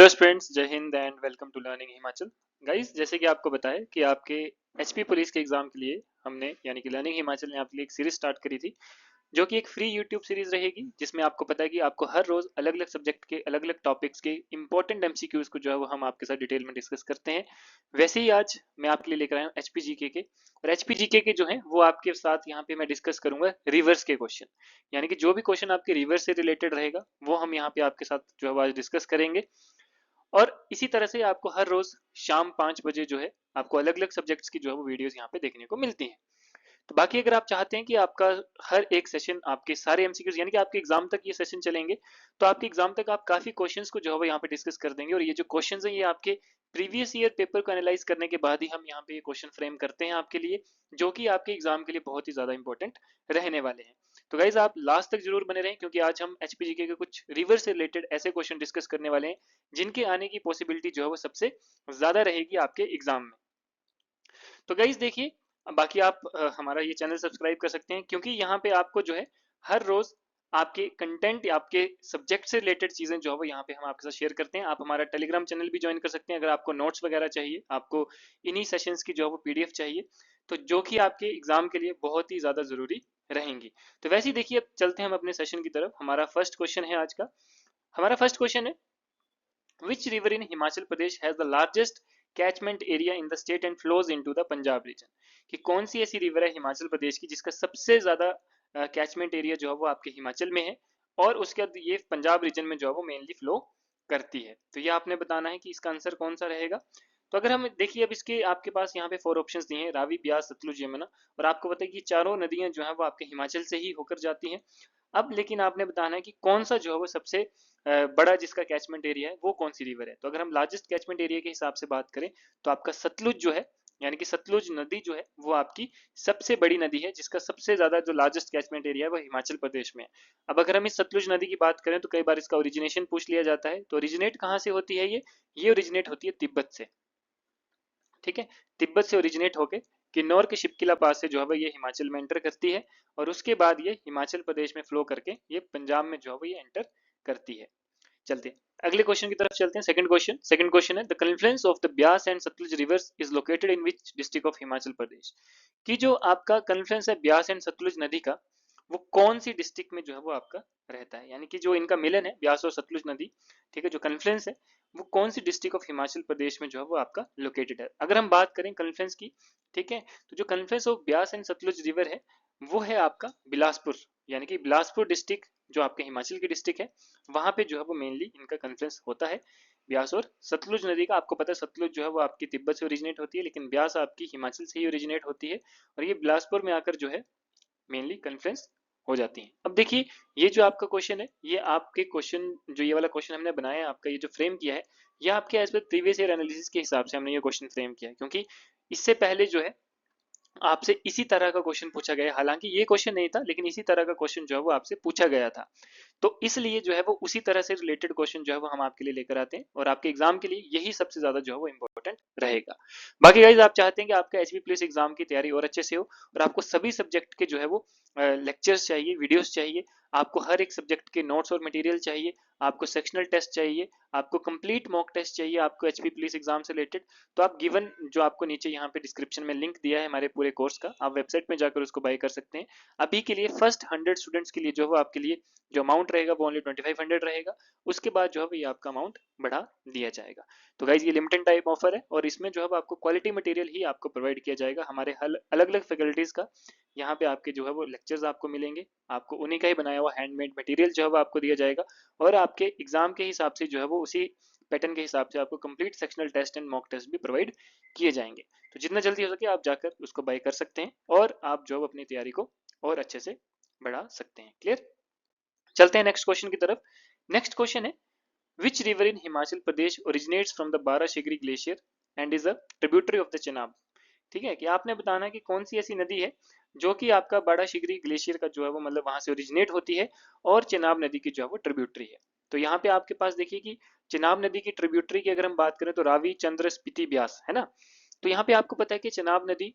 Hello students, जय हिंद and welcome to learning Himachal. Guys, जैसे कि आपको बताया कि आपके एचपी पुलिस के एग्जाम के लिए हमने यानी कि लर्निंग हिमाचल ने आपके लिए एक सीरीज स्टार्ट करी थी, जो कि एक फ्री यूट्यूब सीरीज रहेगी, जिसमें आपको पता है कि आपको हर रोज अलग अलग सब्जेक्ट के अलग अलग टॉपिक्स के इंपॉर्टेंट एमसीक्यूज को जो है वो हम आपके साथ डिटेल में डिस्कस करते हैं। वैसे ही आज मैं आपके लिए लेकर आया हूँ एचपीजीके के, और एचपीजीके के जो है वो आपके साथ यहाँ पे मैं डिस्कस करूंगा रिवर्स के क्वेश्चन, यानी कि जो भी क्वेश्चन आपके रिवर्स से रिलेटेड रहेगा वो हम यहाँ पे आपके साथ जो है वो आज डिस्कस करेंगे। और इसी तरह से आपको हर रोज शाम 5 बजे जो है आपको अलग अलग सब्जेक्ट्स की जो है वो वीडियोस यहाँ पे देखने को मिलती हैं। तो बाकी अगर आप चाहते हैं कि आपका हर एक सेशन आपके सारे एमसीक्यूज यानी कि आपके एग्जाम तक ये सेशन चलेंगे, तो आपके एग्जाम तक आप काफी क्वेश्चंस को जो है यहाँ पे डिस्कस कर देंगे। और ये जो क्वेश्चंस हैं ये आपके प्रीवियस ईयर पेपर को एनालाइज करने के बाद ही हम यहाँ पे ये क्वेश्चन फ्रेम करते हैं आपके लिए, जो कि आपके एग्जाम के लिए बहुत ही ज्यादा इंपॉर्टेंट रहने वाले हैं। तो गाइज आप लास्ट तक जरूर बने रहें, क्योंकि आज हम एचपीजीके के कुछ रिवर्स से रिलेटेड ऐसे क्वेश्चन डिस्कस करने वाले हैं जिनके आने की पॉसिबिलिटी जो है वो सबसे ज्यादा रहेगी आपके एग्जाम में। तो गाइज देखिए, बाकी आप हमारा ये चैनल सब्सक्राइब कर सकते हैं, क्योंकि यहाँ पे आपको जो है हर रोज आपके कंटेंट या आपके सब्जेक्ट से रिलेटेड चीजें जो है वो यहाँ पे हम आपके साथ शेयर करते हैं। आप हमारा टेलीग्राम चैनल भी ज्वाइन कर सकते हैं अगर आपको नोट्स वगैरह चाहिए, आपको इन्हीं सेशंस की जो है वो पीडीएफ चाहिए, तो जो कि आपके एग्जाम के लिए बहुत ही ज्यादा जरूरी रहेंगी। तो वैसे ही देखिए, अब चलते हैं हम अपने सेशन की तरफ। हमारा फर्स्ट क्वेश्चन है आज का। हमारा फर्स्ट क्वेश्चन है, Which river in Himachal Pradesh has the largest catchment area in the state and flows into the Punjab region? कि कौन सी ऐसी रिवर है हिमाचल प्रदेश की जिसका सबसे ज्यादा कैचमेंट एरिया जो है वो आपके हिमाचल में है, और उसके बाद ये पंजाब रीजन में जो है वो मेनली फ्लो करती है। तो ये आपने बताना है कि इसका आंसर कौन सा रहेगा। तो अगर हम देखिए, अब इसके आपके पास यहाँ पे 4 ऑप्शंस दिए हैं, रावी, ब्यास, सतलुज, यमुना, और आपको पता है कि चारों नदियां जो है वो आपके हिमाचल से ही होकर जाती हैं। अब लेकिन आपने बताना है कि कौन सा जो है वो सबसे बड़ा जिसका कैचमेंट एरिया है वो कौन सी रिवर है। तो अगर हम लार्जेस्ट कैचमेंट एरिया के हिसाब से बात करें, तो आपका सतलुज जो है, यानी कि सतलुज नदी जो है वो आपकी सबसे बड़ी नदी है, जिसका सबसे ज्यादा जो लार्जेस्ट कैचमेंट एरिया है वो हिमाचल प्रदेश में है। अब अगर हम इस सतलुज नदी की बात करें तो कई बार इसका ओरिजिनेशन पूछ लिया जाता है। तो ओरिजिनेट कहाँ से होती है ये ओरिजिनेट होती है तिब्बत से। ठीक है, तिब्बत से ओरिजिनेट होके किन्नौर के शिपकिला पास से जो है ये हिमाचल में एंटर करती है, और उसके बाद ये हिमाचल प्रदेश में फ्लो करके ये पंजाब में जो है ये एंटर करती है। चलते हैं अगले क्वेश्चन की तरफ चलते हैं। सेकंड क्वेश्चन है, the confluence of the Beas and Sutlej rivers is located in which district of Himachal Pradesh? कि जो आपका कन्फ्लुएंस है ब्यास एंड सतलुज नदी का, वो कौन सी डिस्ट्रिक्ट में जो है वो आपका रहता है, यानी कि जो इनका मिलन है ब्यास और सतलुज नदी, ठीक है, जो कन्फ्लुएंस है वो कौन सी डिस्ट्रिक्ट ऑफ हिमाचल प्रदेश में जो है वो आपका लोकेटेड है। अगर हम बात करें कन्फ्लुएंस की, ठीक है, तो जो confluence of Beas and Sutlej river है वो है आपका बिलासपुर, यानी कि बिलासपुर डिस्ट्रिक्ट जो आपके हिमाचल की डिस्ट्रिक्ट है, वहां पे जो है वो मेनली इनका कन्फ्लुएंस होता है ब्यास और सतलुज नदी का। आपको पता है सतलुज जो है वो आपकी तिब्बत से ओरिजिनेट होती है, लेकिन ब्यास आपकी हिमाचल से ही ओरिजिनेट होती है, और ये बिलासपुर में आकर जो है मेनली कन्फ्लुएंस हो जाती हैं। अब देखिए, ये जो आपका क्वेश्चन है, ये आपके क्वेश्चन जो ये वाला क्वेश्चन हमने बनाया है, आपका ये जो फ्रेम किया है, ये आपके as per previous year analysis के हिसाब से हमने ये क्वेश्चन फ्रेम किया है, क्योंकि इससे पहले जो है आपसे इसी तरह का क्वेश्चन पूछा गया। हालांकि ये क्वेश्चन नहीं था, लेकिन इसी तरह का क्वेश्चन जो है वो आपसे पूछा गया था, तो इसलिए जो है वो उसी तरह से रिलेटेड क्वेश्चन जो है वो हम आपके लिए लेकर आते हैं, और आपके एग्जाम के लिए यही सबसे ज्यादा जो है वो इंपॉर्टेंट रहेगा। बाकी गाइज, आप चाहते हैं कि आपका एचबी पुलिस एग्जाम की तैयारी और अच्छे से हो, और आपको सभी सब्जेक्ट के जो है वो लेक्चर्स चाहिए, वीडियोस चाहिए, आपको हर एक सब्जेक्ट के नोट्स और मटेरियल चाहिए, आपको सेक्शनल टेस्ट चाहिए, आपको कंप्लीट मॉक टेस्ट चाहिए आपको एचपी पुलिस एग्जाम से रिलेटेड, तो आप गिवन जो आपको नीचे यहाँ पे डिस्क्रिप्शन में लिंक दिया है हमारे पूरे कोर्स का, आप वेबसाइट में जाकर उसको बाय कर सकते हैं। अभी के लिए फर्स्ट 100 स्टूडेंट्स के लिए जो है आपके लिए जो अमाउंट रहेगा वो ओनली 2500 रहेगा। उसके बाद जो है ये आपका अमाउंट बढ़ा दिया जाएगा। तो गाइज, ये लिमिटेड टाइम ऑफर है, और इसमें जो है आपको क्वालिटी मटेरियल ही आपको प्रोवाइड किया जाएगा हमारे अलग अलग फैकल्टीज का। यहाँ पे आपके जो है वो लेक्चर्स आपको मिलेंगे, आपको उन्हीं का ही बनाया हुआ हैंडमेड मटेरियल जो है वो आपको दिया जाएगा, और आपके एग्जाम के हिसाब से जो है वो उसी पैटर्न के हिसाब से आपको complete sectional test and mock test भी प्रोवाइड किए जाएंगे। तो जितना जल्दी हो सके आप जाकर उसको बाय कर सकते हैं, और आप जो अपनी तैयारी को और अच्छे से बढ़ा सकते हैं। क्लियर? चलते हैं नेक्स्ट क्वेश्चन की तरफ। नेक्स्ट क्वेश्चन है, which river in Himachal Pradesh originates from the Barashigri glacier and is a tributary of the Chenab? ठीक है, कि आपने बताना है कि कौन सी ऐसी नदी है जो कि आपका बाराशिगरी ग्लेशियर का जो है वो मतलब वहां से ओरिजिनेट होती है, और चेनाब नदी की जो है वो ट्रिब्यूटरी है। तो यहाँ पे आपके पास देखिए कि चेनाब नदी की ट्रिब्यूटरी की अगर हम बात करें तो रावी, चंद्र, स्पीति, ब्यास है ना। तो यहाँ पे आपको पता है कि चेनाब नदी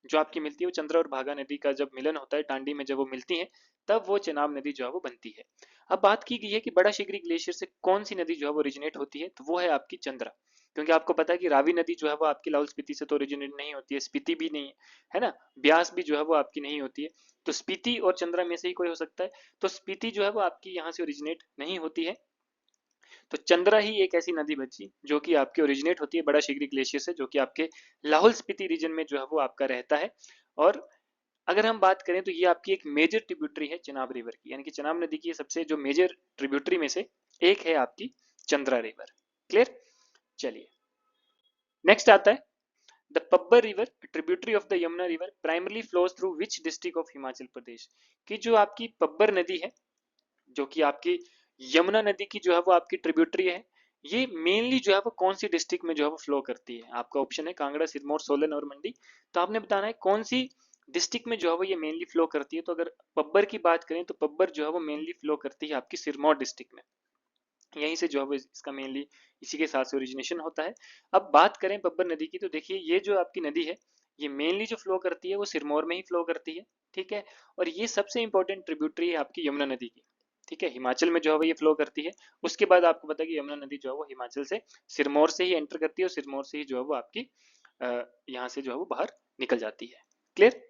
जो आपकी मिलती है वो चंद्र और भागा नदी का जब मिलन होता है टांडी में, जब वो मिलती है, तब वो चेनाब नदी जो है वो बनती है। अब बात की गई है कि बड़ा शिगरी ग्लेशियर से कौन सी नदी जो है वो ओरिजिनेट होती है, तो वो है आपकी चंद्रा। क्योंकि आपको पता है कि रावी नदी जो है वो आपकी लाहौल स्पीति से तो ओरिजिनेट नहीं होती है, स्पीति भी नहीं है ना, ब्यास भी जो है वो आपकी नहीं होती है। तो स्पीति और चंद्रा में से ही कोई हो सकता है। तो स्पीति जो है वो आपकी यहाँ से ओरिजिनेट नहीं होती है, तो चंद्रा ही एक ऐसी नदी बची जो कि आपके ओरिजिनेट होती है बड़ा शिगरी ग्लेशियर से, जो कि आपके लाहौल स्पीति रीजन में जो है वो आपका रहता है। और अगर हम बात करें तो ये आपकी एक मेजर ट्रिब्यूटरी है चिनाब रिवर की, यानी कि चिनाब नदी की सबसे जो मेजर ट्रिब्यूटरी में से एक है आपकी चंद्रा रिवर। क्लियर। चलिए नेक्स्ट आता है the Pabbar river, tributary of the Yamuna river, primarily flows through which district of Himachal Pradesh. कि जो आपकी पब्बर नदी है, जो कि आपकी यमुना नदी की जो है वो आपकी ट्रिब्यूटरी है, ये मेनली जो है वो कौन सी डिस्ट्रिक्ट में जो है वो फ्लो करती है। आपका ऑप्शन है कांगड़ा, सिरमौर, सोलन और मंडी। तो आपने बताना है कौन सी डिस्ट्रिक्ट में जो है वो ये मेनली फ्लो करती है। तो अगर पब्बर की बात करें तो पब्बर जो है वो मेनली फ्लो करती है आपकी सिरमौर डिस्ट्रिक्ट में, यहीं से जो है वो इसका मेनली इसी के साथ से ओरिजिनेशन होता है। अब बात करें बब्बर नदी की, तो देखिए ये जो आपकी नदी है ये मेनली जो फ्लो करती है वो सिरमौर में ही फ्लो करती है, ठीक है। और ये सबसे इंपॉर्टेंट ट्रिब्यूटरी है आपकी यमुना नदी की, ठीक है। हिमाचल में जो है वो ये फ्लो करती है। उसके बाद आपको पता है कि यमुना नदी जो है वो हिमाचल से सिरमौर से ही एंटर करती है, और सिरमौर से ही जो है वो आपकी यहाँ से जो है वो बाहर निकल जाती है। क्लियर।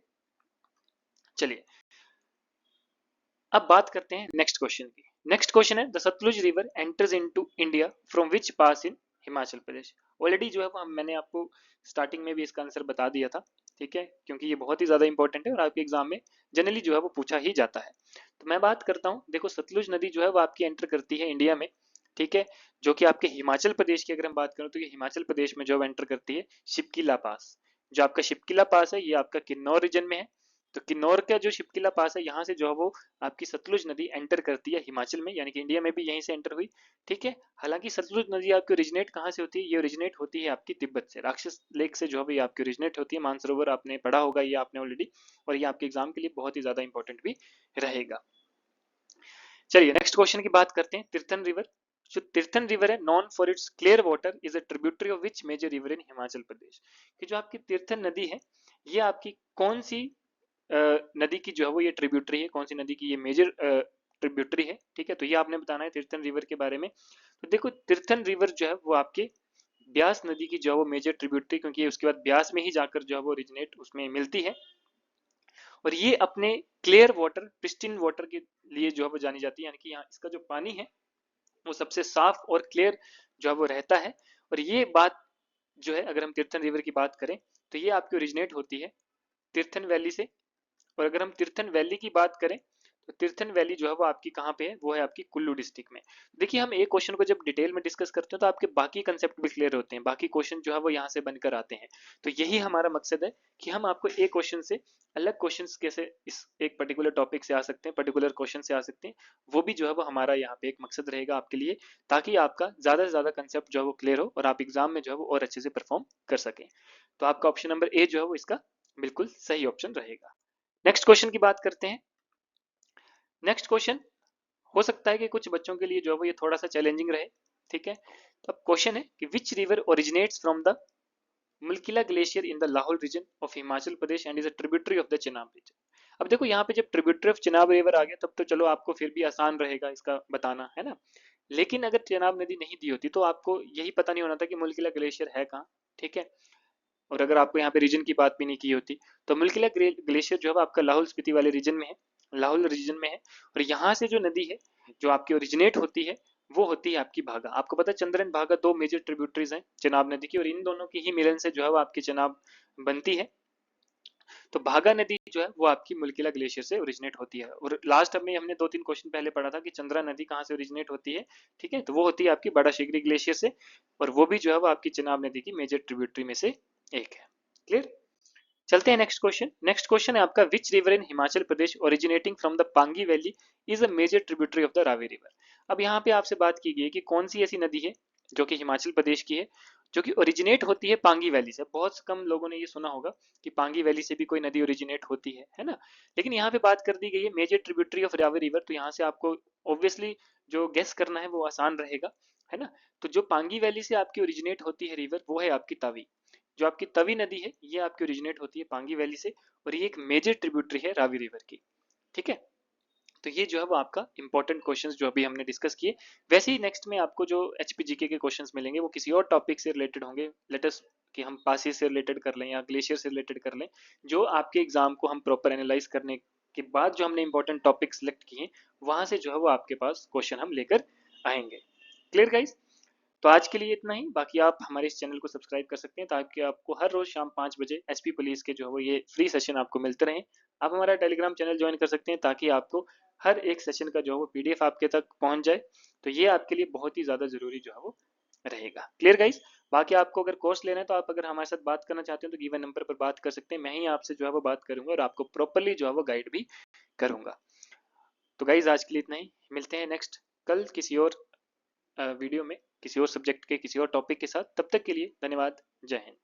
चलिए अब बात करते हैं नेक्स्ट क्वेश्चन की। नेक्स्ट क्वेश्चन है the Sutlej river enters into India from which pass in Himachal Pradesh. Already जो है वो मैंने आपको स्टार्टिंग में भी इसका आंसर बता दिया था, ठीक है, क्योंकि ये बहुत ही ज्यादा इंपॉर्टेंट है और आपके एग्जाम में जनरली जो है वो पूछा ही जाता है। तो मैं बात करता हूँ, देखो सतलुज नदी जो है वो आपकी एंटर करती है इंडिया में, ठीक है, जो कि आपके हिमाचल प्रदेश की अगर हम बात करें तो ये हिमाचल प्रदेश में जो है एंटर करती है शिपकिला पास। जो आपका शिपकिला पास है ये आपका किन्नौर रीजन में है। तो किन्नौर का जो शिपकिला पास है यहाँ से जो है वो आपकी सतलुज नदी एंटर करती है हिमाचल में, यानी कि इंडिया में भी यहीं से एंटर हुई, ठीक है। हालांकि सतलुज नदी आपकी ओरिजिनेट कहाँ से होती है, ये ओरिजिनेट होती है आपकी तिब्बत से, राक्षस लेक से जो है ये आपकी ओरिजिनेट होती है। मानसरोवर आपने पढ़ा होगा ये आपने ऑलरेडी, और ये आपके एग्जाम के लिए बहुत ही ज्यादा इंपॉर्टेंट भी रहेगा। चलिए नेक्स्ट क्वेश्चन की बात करते हैं। तीर्थन रिवर, जो तीर्थन रिवर है known for its clear water is a tributary of which major river in Himachal Pradesh. कि जो आपकी तीर्थन नदी है ये आपकी कौन सी नदी की जो है वो ये ट्रिब्यूटरी है, कौन सी नदी की ये मेजर ट्रिब्यूटरी है, ठीक है। तो ये आपने बताना है तीर्थन रिवर के बारे में। तो देखो तीर्थन रिवर जो है वो आपके ब्यास नदी की जो है वो मेजर ट्रिब्यूटरी, क्योंकि उसके बाद ब्यास में ही जाकर जो है वो ओरिजिनेट उसमें मिलती है। और ये अपने क्लियर वाटर, प्रिस्टीन वाटर के लिए जो है वो जानी जाती है, यानी कि यहाँ इसका जो पानी है वो सबसे साफ और क्लियर जो है वो रहता है। और ये बात जो है अगर हम तीर्थन रिवर की बात करें तो ये आपकी ओरिजिनेट होती है तीर्थन वैली से। और अगर हम तीर्थन वैली की बात करें तो तीर्थन वैली जो है वो आपकी कहाँ पे है, वो है आपकी कुल्लू डिस्ट्रिक्ट में। देखिए हम एक क्वेश्चन को जब डिटेल में डिस्कस करते हैं तो आपके बाकी कंसेप्ट भी क्लियर होते हैं, बाकी क्वेश्चन जो है वो यहाँ से बनकर आते हैं। तो यही हमारा मकसद है कि हम आपको एक क्वेश्चन से अलग क्वेश्चंस कैसे इस एक पर्टिकुलर टॉपिक से आ सकते हैं, पर्टिकुलर क्वेश्चन से आ सकते हैं, वो भी जो है वो हमारा यहाँ पे एक मकसद रहेगा आपके लिए, ताकि आपका ज्यादा से ज्यादा कंसेप्ट जो है वो क्लियर हो और आप एग्जाम में जो है वो और अच्छे से परफॉर्म कर सकें। तो आपका ऑप्शन नंबर ए जो है वो इसका बिल्कुल सही ऑप्शन रहेगा। नेक्स्ट क्वेश्चन की बात करते हैं। नेक्स्ट क्वेश्चन हो सकता है कि कुछ बच्चों के लिए जो है वो ये थोड़ा सा चैलेंजिंग रहे, ठीक है। तो अब क्वेश्चन है कि which river originates from the Mulkila glacier in the Lahaul region of Himachal Pradesh and is a tributary of the Chenab region. अब देखो यहाँ पे जब ट्रिब्यूटरी ऑफ चिनाब रिवर आ गया तब तो चलो आपको फिर भी आसान रहेगा इसका बताना, है ना। लेकिन अगर चिनाब नदी नहीं दी होती तो आपको यही पता नहीं होना था कि मुल्किला ग्लेशियर है कहाँ, ठीक है। और अगर आपको यहाँ पे रीजन की बात भी नहीं की होती तो मुल्किला ग्लेशियर जो है आपका लाहौल स्पीति वाले रीजन में है, लाहौल रीजन में है। और यहाँ से जो नदी है जो आपकी ओरिजिनेट होती है वो होती है आपकी भागा। आपको पता है चंद्रन भागा दो मेजर ट्रिब्यूटरीज हैं चिनाब नदी की, और इन दोनों की ही मिलन से जो है वो आपकी चिनाब बनती है। तो भागा नदी जो है वो आपकी मुल्किला ग्लेशियर से ओरिजिनेट होती है। और लास्ट में हमने दो तीन क्वेश्चन पहले पढ़ा था कि चंद्रा नदी कहाँ से ओरिजिनेट होती है, ठीक है, तो वो होती है आपकी बड़ा शिगरी ग्लेशियर से, और वो भी जो है वो आपकी चिनाब नदी की मेजर ट्रिब्यूटरी में से एक है। क्लियर। चलते हैं नेक्स्ट क्वेश्चन। नेक्स्ट क्वेश्चन है आपका which river in Himachal Pradesh originating from the Pangi valley is a major tributary of the Ravi river. अब यहाँ पे आपसे बात की गई है कि कौन सी ऐसी नदी है जो कि हिमाचल प्रदेश की है, जो कि ओरिजिनेट होती है पांगी वैली से। बहुत कम लोगों ने ये सुना होगा कि पांगी वैली से भी कोई नदी ओरिजिनेट होती है ना। लेकिन यहाँ पे बात कर दी गई है major tributary of Ravi river, तो यहाँ से आपको ऑब्वियसली जो गेस करना है वो आसान रहेगा, है ना। तो जो पांगी वैली से आपकी ओरिजिनेट होती है रिवर वो है आपकी तावी। जो आपकी तवी नदी है ये आपकी ओरिजिनेट होती है पांगी वैली से, और ये एक मेजर ट्रिब्यूटरी है रावी रिवर की, ठीक है। तो ये जो है वो आपका इंपॉर्टेंट क्वेश्चंस जो अभी हमने डिस्कस किए। वैसे ही नेक्स्ट में आपको जो एचपीजीके के क्वेश्चंस मिलेंगे वो किसी और टॉपिक से रिलेटेड होंगे। लेटस कि हम पासी से रिलेटेड कर लें या ग्लेशियर से रिलेटेड कर लें, जो आपके एग्जाम को हम प्रॉपर एनालाइज करने के बाद जो हमने इंपॉर्टेंट टॉपिक सेलेक्ट किए वहां से जो है वो आपके पास क्वेश्चन हम लेकर आएंगे। Clear guys? तो आज के लिए इतना ही। बाकी आप हमारे इस चैनल को सब्सक्राइब कर सकते हैं ताकि आपको हर रोज शाम 5 बजे एसपी पुलिस के जो है वो ये फ्री सेशन आपको मिलते रहें। आप हमारा टेलीग्राम चैनल ज्वाइन कर सकते हैं ताकि आपको हर एक सेशन का जो है वो पीडीएफ आपके तक पहुंच जाए। तो ये आपके लिए बहुत ही ज़्यादा ज़रूरी जो है वो रहेगा। Clear guys? बाकी आपको अगर कोर्स लेना है तो आप अगर हमारे साथ बात करना चाहते हैं तो गिवन नंबर पर बात कर सकते हैं। मैं ही आपसे जो है वो बात करूंगा और आपको प्रॉपरली जो है वो गाइड भी करूंगा। तो गाइज आज के लिए इतना ही। मिलते हैं नेक्स्ट कल किसी और वीडियो में, किसी और सब्जेक्ट के किसी और टॉपिक के साथ। तब तक के लिए धन्यवाद। जय हिंद।